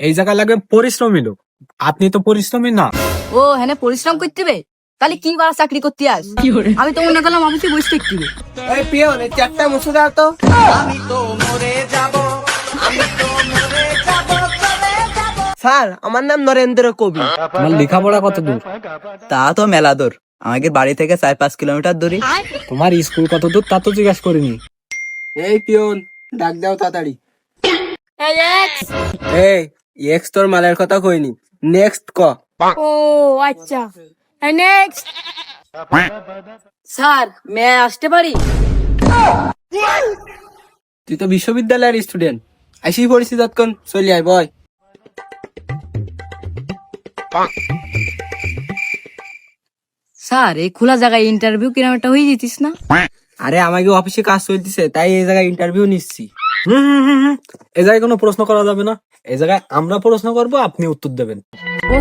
এই জায়গায় লাগবে পরিশ্রমী লোক। আপনি তো পরিশ্রমী না। ও হ্যাঁ পরিশ্রম করতে হবে, তাহলে কি বা চাকরি করতে আস? আমি তো মনে করলাম অফিসে বসে থাকতে হবে। এই পিয়ন, এই চারটা মুছে দাও তো। স্যার, আমার নাম নরেন্দ্র কবি। তোমার লেখাপড়া কত দূর? তা তো মেলা দূর, আমাদের বাড়ি থেকে 4-5 কিলোমিটার দূরে। তোমার স্কুল কত দূর তা তো জিজ্ঞাসা করিনি। এই পিয়ন, ডাক দাও তাড়াতাড়ি। এই এক্স। এই এক্স তোর মালের কথা কইনি, নেক্সট ক। ও আচ্ছা, নেক্সট। স্যার মে আসতে পারি? তুই তো বিশ্ববিদ্যালয়ের স্টুডেন্ট, আইসি পড়েছি তৎক্ষণ, চলি আয় বয়। স্যার এই খোলা জায়গায় ইন্টারভিউ কিরম একটা হয়ে যেতিস না? আরে আমাকে অফিসে কাজ চলতেছে, তাই এই জায়গায় ইন্টারভিউ নিচ্ছি। এই জায়গায় কোনো প্রশ্ন করা যাবে না। এই জায়গায় আমরা প্রশ্ন করব, আপনি উত্তর দেবেন। ও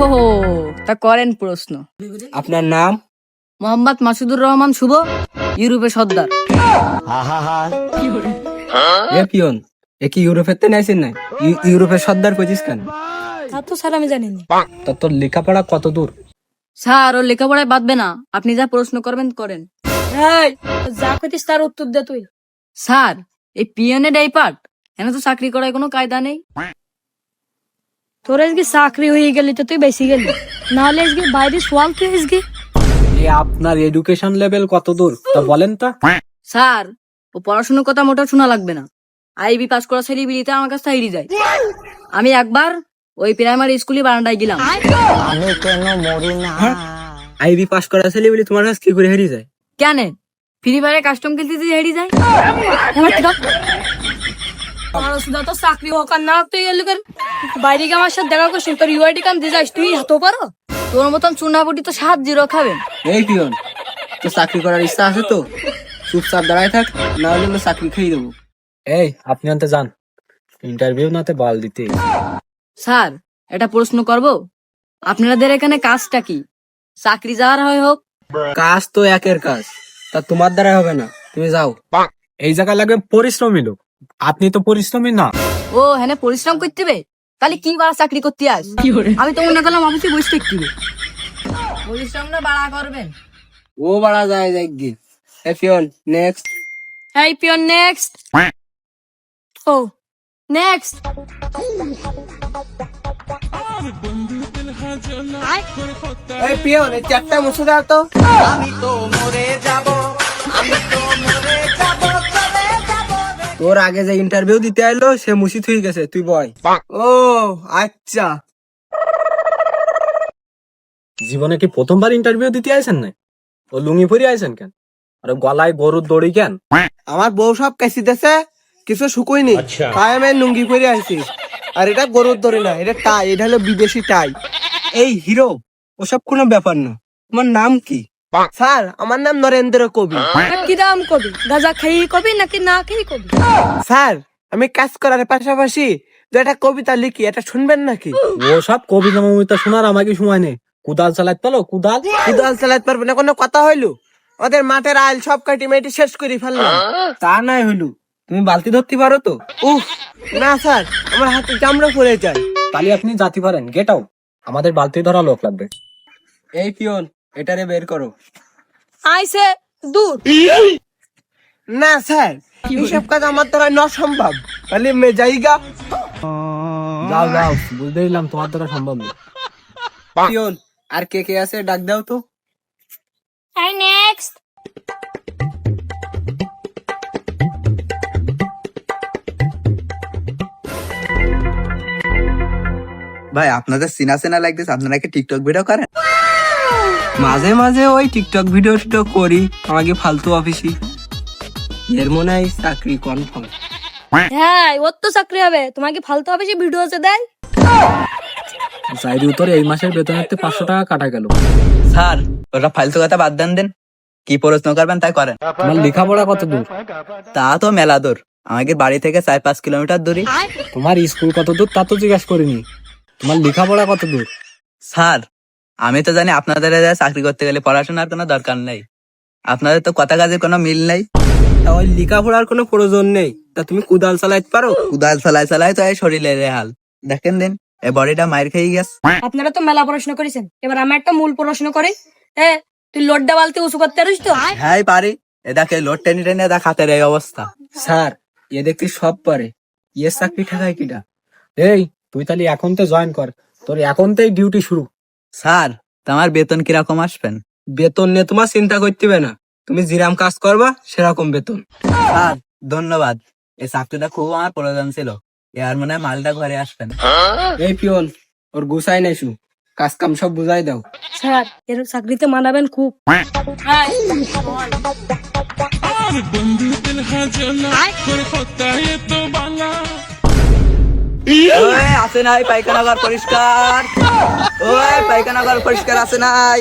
তা করেন প্রশ্ন। আপনার নাম? মোহাম্মদ মাসুদুর রহমান শুভ, ইউরোপের সর্দার। এ পিয়ন, এ কি ইউরোপের তে নাইছেন না? ইউরোপের সর্দার কইছিস কেন? তা তো স্যার আমি জানি না। তা তোর লেখাপড়া কত দূর? স্যার ওর লেখাপড়ায় বাঁধবে না, আপনি যা প্রশ্ন করবেন করেন। যা কইতিস তার উত্তর দে তুই। স্যার এই পিয়নের এই পার্ট, এখানে তো চাকরি করার কোনো কায়দা নেই। তোর আজকে চাকরি হয়ে গেলি তো তুই বেশি গেলি, নাহলে আজকে বাইরে সোয়াল তুই আজকে। এই আপনার এডুকেশন লেভেল কত দূর তা বলেন তা। স্যার ও পড়াশোনার কথা মোটা শোনা লাগবে না, আইবি পাস করা ছেলেবিলিতে আমার কাছে হারিয়ে যায়। আমি একবার ওই প্রাইমারি স্কুলে বারান্দায় গেলাম। আইবি পাস করা ছেলে বলি তোমার কাছে কি করে হারিয়ে যায়? কেন ফ্রি ফায়ারে কাস্টম খেলতে দিয়ে হারিয়ে যায়? সুদা তো চাকরি হোক আর না হোক তুই এলাকার বাইরে গিয়ে আমার সাথে দেখা করছিস, তোর ইউআইডি কাম দিয়ে যাস, তুই হাতও পারো? তোর মতন চুনাপুটি তো 7-0 খাবেন। এই পিয়ন, তো চাকরি করার ইচ্ছা আছে তো চুপচাপ দাঁড়ায় থাক, না হলে আমরা চাকরি খেয়ে দেবো। এই আপনি আনতে যান, ইন্টারভিউ নাতে বাল দিতে। স্যার এটা প্রশ্ন করব, আপনাদের এখানে কাজটা কি? চাকরি যাওয়ার হয় হোক। কাজ তো একের কাজ, তা তোমার দ্বারা হবে না, তুমি যাও। এই জায়গায় লাগবে পরিশ্রমী লোক। আপনি তো পরিশ্রমী না। ও হ্যাঁ পরিশ্রম করতে হবে, তাহলে কি বা চাকরি করতে আস? আমি তো মনে করলাম অফিসে বসে থাকতে হবে। পরিশ্রম না বাড়া করবেন। ও বাড়া যায় যাই গিয়ে। এই পিয়ন, নেক্সট। এই পিয়ন নেক্সট। ও নেক্সট। এই পিয়ন, এই চারটা মুছে দাও তো। তোর আগে যে ইন্টারভিউ দিতে আইলো সে মুছি থুই গেছে, তুই বয়। ও আচ্ছা। জীবনে কি প্রথমবার ইন্টারভিউ দিতে আইছেন না? ও লুঙ্গি পরে আইছেন কেন? আর গলায় গরুর দড়ি কেন? আমার বউ সব কাশি দেছে, কিছু শুকুইনি, তাই আমি লুঙ্গি পরে আইছি। আর এটা গরুর দড়ি না, এটা টাই, এটা হলো বিদেশি টাই। এই হিরো, ওসব কোনো ব্যাপার না। তোমার নাম কি? স্যার আমার নাম নরেন্দ্র কবি। কি দাম কবি? গাঁজা খেয়ে কবি নাকি না খেয়ে কবি? স্যার আমি কাজ করার পাশাপাশি দু একটা কবিতা লিখি, এটা শুনবেন নাকি? ও সব কবিতা মমিতা শোনার আমাকে সময় নেই। কুদাল চালাতে পারো? কুদাল কুদাল চালাতে পারবে না কোনো কথা হইলো? ওদের মাঠের আইল সব কাটি মেটি শেষ করে ফেললাম। তা নাই হইলো, তুমি বালতি ধরতে পারো তো? উফ না স্যার, আমার হাতে চামড়া পড়ে যায়। তাহলে আপনি জাতি পারেন, গেট আউট। আমাদের বালতি ধরা লোক লাগবে। এই পিয়ন, এটারে বের করো। আইসে দূর। না স্যার, এইসব কাজ আমার দ্বারা না সম্ভব, তাহলে মে যাইগা। যাও যাও, বুঝতে দিলাম তোমার দ্বারা সম্ভব না। পিয়ন, আর কে কে আছে ডাক দাও তো। এই নেক্সট। ভাই আপনাদের সিনা সিনা লাগতেছে, আপনারা কি টিকটক ভিডিও করেন? মাঝে মাঝে ওই টিকটক ভিডিও টিডিও করি, আমাকে ফালতু অফিসি। এর মনে হয় চাকরি কনফার্ম। হ্যাঁ ওর তো চাকরি হবে, তোমাকে ফালতু হবে সে ভিডিও আছে দেয়। চাইরি উত্তর এই মাসের বেতনের 500 টাকা কাটা গেল। স্যার ওটা ফালতু কথা বাদ দেন, কি প্রশ্ন করবেন তাই করেন। তোমার লেখাপড়া কত দূর? তা তো মেলা দূর, আমাদের বাড়ি থেকে 4-5 কিলোমিটার দূরে। তোমার স্কুল কত দূর তা তো জিজ্ঞাসা করিনি। তোমার লেখাপড়া কত দূর? স্যার আমি তো জানি আপনাদের চাকরি করতে গেলে পড়াশোনার কোনো দরকার নেই, আপনাদের তো কথা কাজের কোনো মিল নেই। তা ওই লেখাপড়ার কোনো প্রয়োজন নেই, তা তুমি কুদাল চালাইতে পারো? কুদাল চালাই চালাই তো এই শরীরের হাল দেখেন দিন। এই বডিটা মাইর খেয়ে গেছে। আপনারা তো মেলা পড়াশোনা করেছেন, এবার আমি একটা মূল প্রশ্ন করি। তুই লোডটা বালতি উঁচু করতে পারিস তো? হ্যাঁ পারি। এদাকে লোড টেনে টেনে দা খাতের এই অবস্থা। স্যার এ দেখতে সব পারে, ইয়ে চাকরি ঠেকায় কিটা? এই তুই তাহলে এখন তো জয়েন কর, তোর এখন থেই ডিউটি শুরু। স্যার তোমার বেতন কিরকম আসবেন? বেতন নিয়ে তোমার চিন্তা করতে হবে না, তুমি যেরাম কাজ করবা সেরকম বেতন। স্যার ধন্যবাদ, এই চাকরিটা খুব আমার প্রয়োজন ছিল। এর মনে হয় মালটা ঘরে আসবেন। এই পিয়ন, ওর গুছাই নাইছু, কাজ কাম সব বুঝাই দাও। স্যার এর চাকরিতে মানাবেন খুব। ওই আছে নাই পায়খানা ঘর পরিষ্কার? ওই পায়খানা ঘর পরিষ্কার আছে নাই?